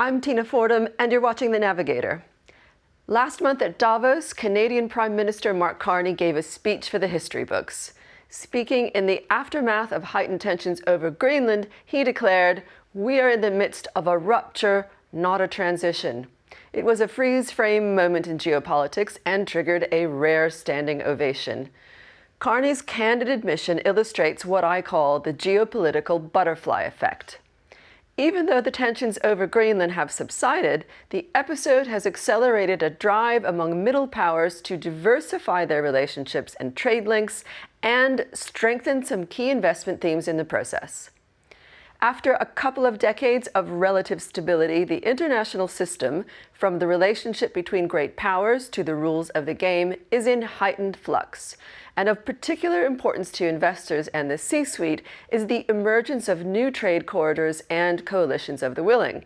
I'm Tina Fordham, and you're watching The Navigator. Last month at Davos, Canadian Prime Minister Mark Carney gave a speech for the history books. Speaking in the aftermath of heightened tensions over Greenland, he declared, "We are in the midst of a rupture, not a transition." It was a freeze-frame moment in geopolitics and triggered a rare standing ovation. Carney's candid admission illustrates what I call the geopolitical butterfly effect. Even though the tensions over Greenland have subsided, the episode has accelerated a drive among middle powers to diversify their relationships and trade links and strengthen some key investment themes in the process. After a couple of decades of relative stability, the international system, from the relationship between great powers to the rules of the game, is in heightened flux. And of particular importance to investors and the C-suite is the emergence of new trade corridors and coalitions of the willing.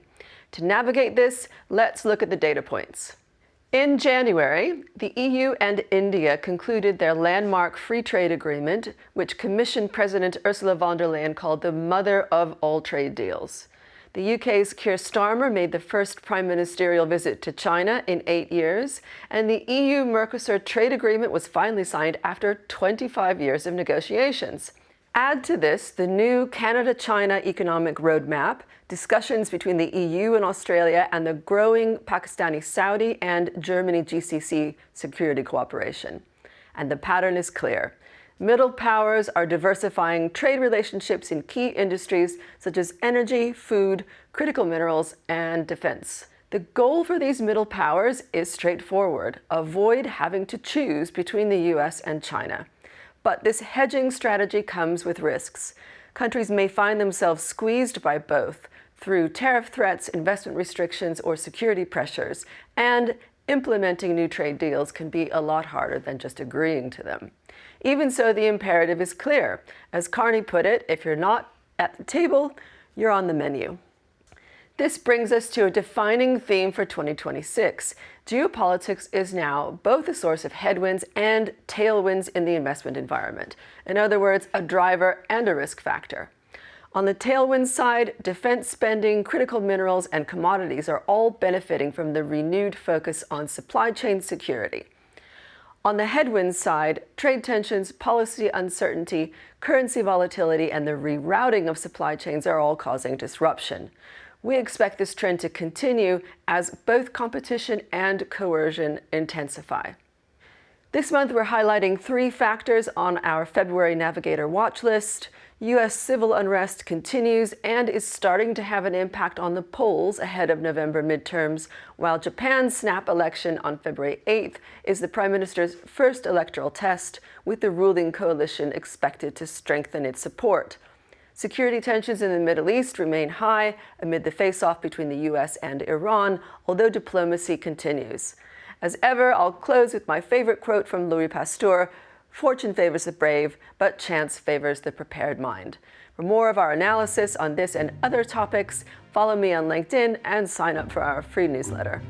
To navigate this, let's look at the data points. In January, the EU and India concluded their landmark free trade agreement, which Commission President Ursula von der Leyen called the mother of all trade deals. The UK's Keir Starmer made the first prime ministerial visit to China in 8 years, and the EU-Mercosur trade agreement was finally signed after 25 years of negotiations. Add to this the new Canada-China economic roadmap, discussions between the EU and Australia, and the growing Pakistani-Saudi and Germany GCC security cooperation. And the pattern is clear. Middle powers are diversifying trade relationships in key industries such as energy, food, critical minerals, and defense. The goal for these middle powers is straightforward: avoid having to choose between the US and China. But this hedging strategy comes with risks. Countries may find themselves squeezed by both through tariff threats, investment restrictions, or security pressures, and implementing new trade deals can be a lot harder than just agreeing to them. Even so, the imperative is clear. As Carney put it, if you're not at the table, you're on the menu. This brings us to a defining theme for 2026. Geopolitics is now both a source of headwinds and tailwinds in the investment environment. In other words, a driver and a risk factor. On the tailwind side, defense spending, critical minerals, and commodities are all benefiting from the renewed focus on supply chain security. On the headwinds side, trade tensions, policy uncertainty, currency volatility, and the rerouting of supply chains are all causing disruption. We expect this trend to continue as both competition and coercion intensify. This month, we're highlighting 3 factors on our February Navigator watch list. U.S. civil unrest continues and is starting to have an impact on the polls ahead of November midterms, while Japan's snap election on February 8th is the Prime Minister's first electoral test, with the ruling coalition expected to strengthen its support. Security tensions in the Middle East remain high amid the face-off between the U.S. and Iran, although diplomacy continues. As ever, I'll close with my favorite quote from Louis Pasteur: "Fortune favors the brave, but chance favors the prepared mind." For more of our analysis on this and other topics, follow me on LinkedIn and sign up for our free newsletter.